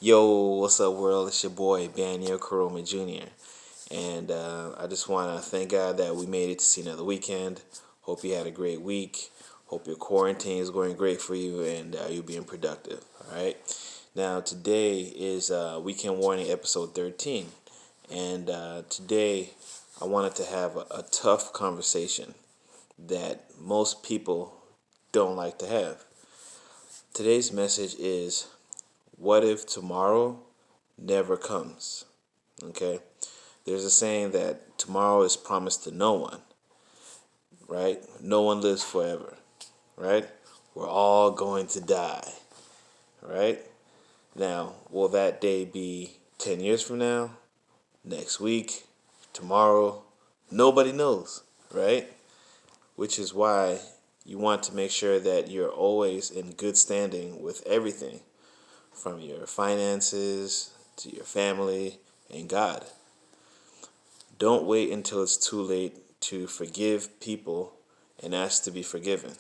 Yo, what's up, world? It's your boy, Daniel Karoma Jr. And I just want to thank God that we made it to see another weekend. Hope you had a great week. Hope your quarantine is going great for you and you're being productive. All right. Now, today is Weekend Warning episode 13. And today I wanted to have a tough conversation that most people don't like to have. Today's message is, what if tomorrow never comes? Okay? There's a saying that tomorrow is promised to no one, right? No one lives forever, right? We're all going to die, right? Now, will that day be 10 years from now, next week, tomorrow? Nobody knows, right? Which is why you want to make sure that you're always in good standing with everything, from your finances to your family and God. Don't wait until it's too late to forgive people and ask to be forgiven.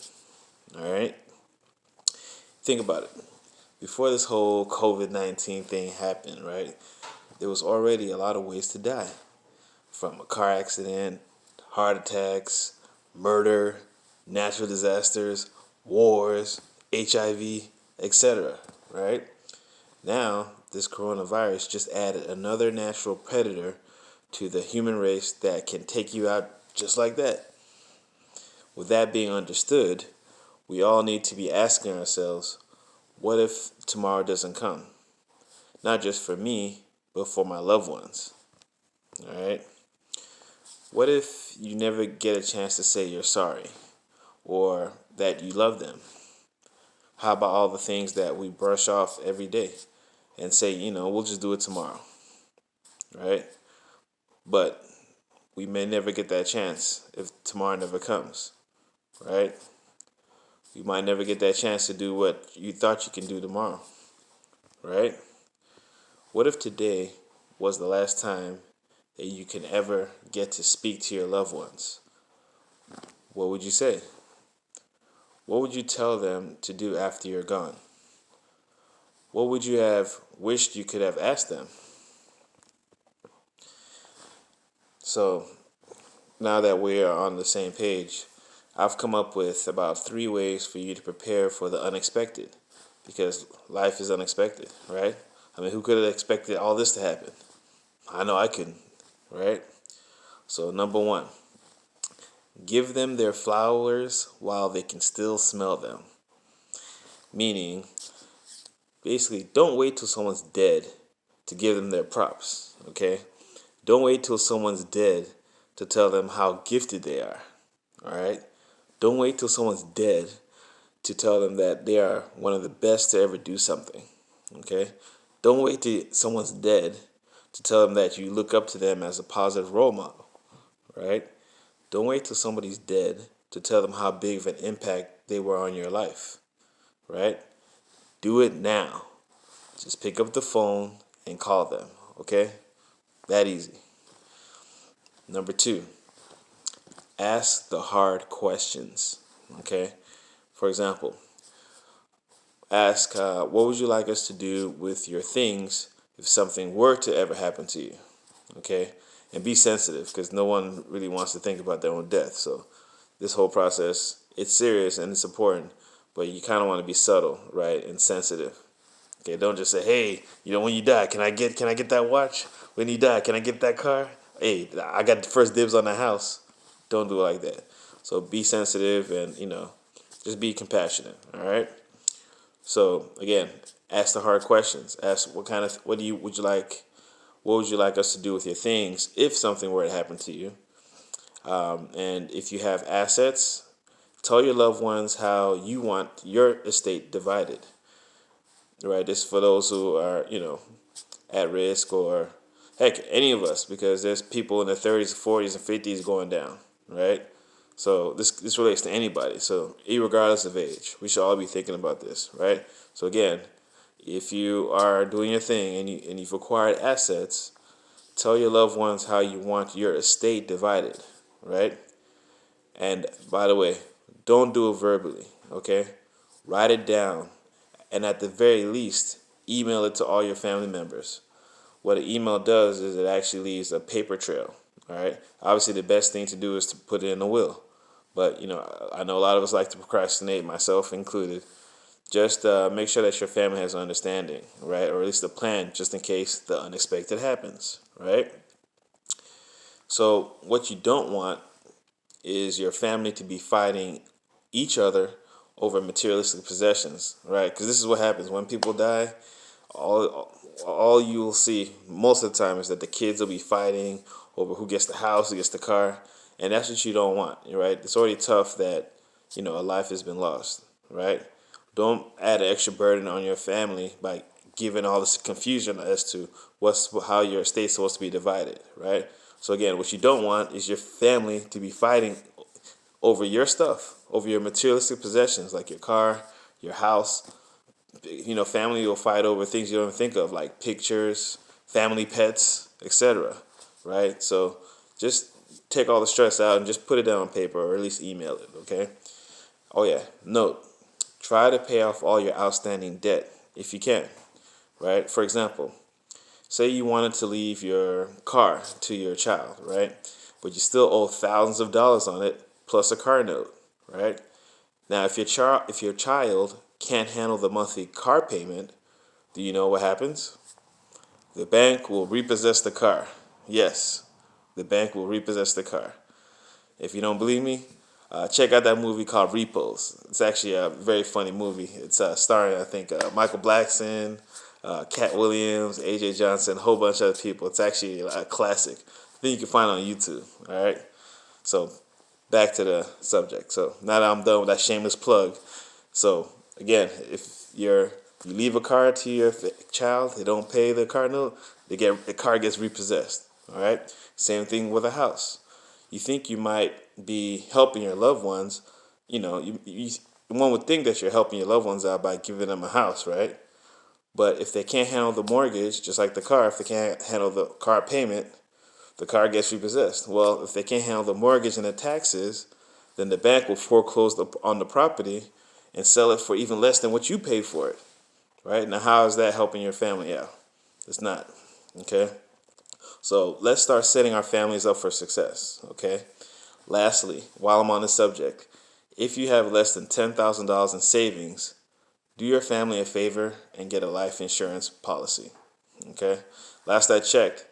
All right? Think about it. Before this whole COVID-19 thing happened, right, there was already a lot of ways to die, from a car accident, heart attacks, murder, natural disasters, wars, HIV, etc. Right? Now, this coronavirus just added another natural predator to the human race that can take you out just like that. With that being understood, we all need to be asking ourselves, what if tomorrow doesn't come? Not just for me, but for my loved ones. All right? What if you never get a chance to say you're sorry or that you love them? How about all the things that we brush off every day and say, we'll just do it tomorrow, right? But we may never get that chance if tomorrow never comes, right? You might never get that chance to do what you thought you can do tomorrow, right? What if today was the last time that you can ever get to speak to your loved ones? What would you say? What would you tell them to do after you're gone? What would you have wished you could have asked them? So now that we are on the same page, I've come up with about 3 ways for you to prepare for the unexpected, because life is unexpected, right? I mean, who could have expected all this to happen? I know I couldn't, right? So, number 1, give them their flowers while they can still smell them. Meaning, basically, don't wait till someone's dead to give them their props, okay? Don't wait till someone's dead to tell them how gifted they are, all right? Don't wait till someone's dead to tell them that they are one of the best to ever do something, okay? Don't wait till someone's dead to tell them that you look up to them as a positive role model, right? Don't wait till somebody's dead to tell them how big of an impact they were on your life, right? Do it now. Just pick up the phone and call them, okay? That easy. Number 2, ask the hard questions, okay? For example, ask, what would you like us to do with your things if something were to ever happen to you, okay? And be sensitive, because no one really wants to think about their own death. So this whole process, it's serious and it's important, but you kind of want to be subtle, right, and sensitive. Okay, don't just say, "Hey, when you die, can I get that watch? When you die, can I get that car? Hey, I got the first dibs on the house." Don't do it like that. So be sensitive and just be compassionate. All right. So again, ask the hard questions. Ask what would you like us to do with your things if something were to happen to you? And if you have assets, tell your loved ones how you want your estate divided. Right. This is for those who are at risk, or heck, any of us, because there's people in their 30s, 40s, and 50s going down. Right. So this relates to anybody. So irregardless of age, we should all be thinking about this, right? So again, if you are doing your thing and you've acquired assets, tell your loved ones how you want your estate divided, right? And by the way, don't do it verbally, okay? Write it down, and at the very least, email it to all your family members. What an email does is it actually leaves a paper trail. All right. Obviously, the best thing to do is to put it in a will. But, I know a lot of us like to procrastinate, myself included. Just make sure that your family has an understanding, right? Or at least a plan just in case the unexpected happens, right? So what you don't want is your family to be fighting each other over materialistic possessions, right? Because this is what happens when people die. All you will see most of the time is that the kids will be fighting over who gets the house, who gets the car, and that's what you don't want, right? It's already tough that a life has been lost, right? Don't add an extra burden on your family by giving all this confusion as to how your estate's supposed to be divided, right? So again, what you don't want is your family to be fighting over your stuff, over your materialistic possessions like your car, your house. Family will fight over things you don't even think of, like pictures, family pets, etc. Right? So just take all the stress out and just put it down on paper or at least email it, okay? Oh yeah, note, try to pay off all your outstanding debt if you can, right? For example, say you wanted to leave your car to your child, right? But you still owe thousands of dollars on it plus a car note, right? Now, if your child can't handle the monthly car payment, do you know what happens? The bank will repossess the car. Yes, the bank will repossess the car. If you don't believe me, check out that movie called Repos. It's actually a very funny movie. It's starring, I think, Michael Blackson, Cat Williams, AJ Johnson, a whole bunch of other people. It's actually a classic. I think you can find it on YouTube. All right. So back to the subject. So now that I'm done with that shameless plug. So again, if you leave a car to your child, they don't pay the car note, the car gets repossessed. All right. Same thing with a house. You think you might be helping your loved ones. One would think that you're helping your loved ones out by giving them a house, right? But if they can't handle the mortgage, just like the car, if they can't handle the car payment, the car gets repossessed. Well, if they can't handle the mortgage and the taxes, then the bank will foreclose on the property and sell it for even less than what you paid for it, right? Now, how is that helping your family out? It's not, okay? So let's start setting our families up for success, okay? Lastly, while I'm on the subject, if you have less than $10,000 in savings, do your family a favor and get a life insurance policy, okay? Last I checked,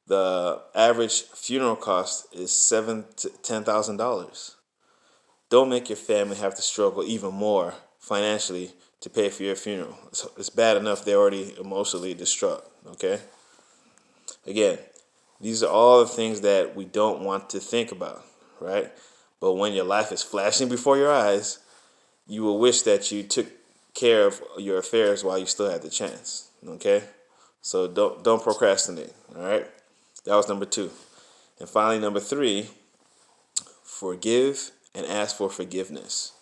the average funeral cost is $7,000 to $10,000. Don't make your family have to struggle even more financially to pay for your funeral. It's bad enough they're already emotionally distraught, okay? Again, these are all the things that we don't want to think about, right? But when your life is flashing before your eyes, you will wish that you took care of your affairs while you still had the chance, okay? So don't procrastinate, all right? That was number 2. And finally, number 3, forgive and ask for forgiveness.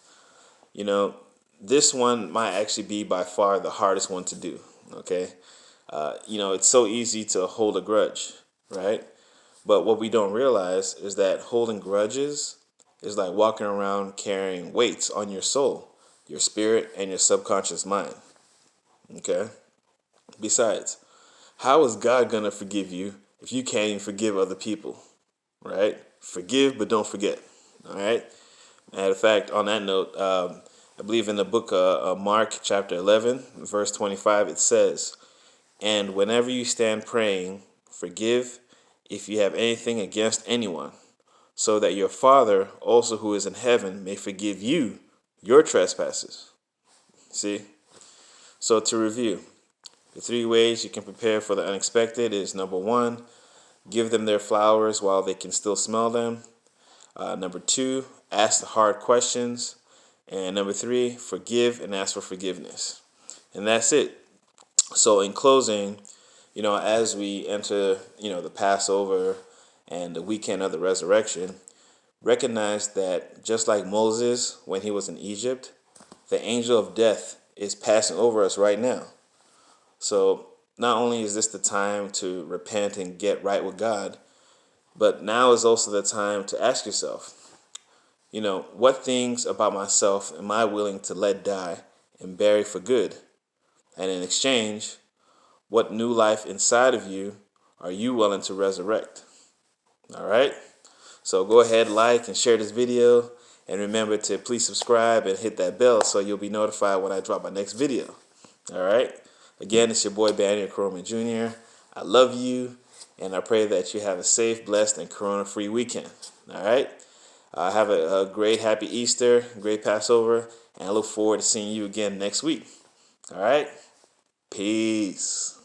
This one might actually be by far the hardest one to do, okay? It's so easy to hold a grudge, right? But what we don't realize is that holding grudges is like walking around carrying weights on your soul, your spirit, and your subconscious mind, okay? Besides, how is God going to forgive you if you can't even forgive other people, right? Forgive, but don't forget, all right? Matter of fact, on that note, I believe in the book of Mark chapter 11, verse 25, it says, "And whenever you stand praying, forgive if you have anything against anyone, so that your Father also who is in heaven may forgive you your trespasses." See? So to review, the 3 ways you can prepare for the unexpected is number 1, give them their flowers while they can still smell them. Number 2, ask the hard questions. And number 3, forgive and ask for forgiveness. And that's it. So in closing, as we enter, the Passover and the weekend of the resurrection, recognize that just like Moses when he was in Egypt, the angel of death is passing over us right now. So not only is this the time to repent and get right with God, but now is also the time to ask yourself, what things about myself am I willing to let die and bury for good? And in exchange, What new life inside of you are you willing to resurrect? All right? So go ahead, like and share this video. And remember to please subscribe and hit that bell so you'll be notified when I drop my next video. All right? Again, it's your boy, Daniel Coroma Jr. I love you, and I pray that you have a safe, blessed, and corona-free weekend. All right? Have a great, happy Easter, great Passover, and I look forward to seeing you again next week. All right? Peace.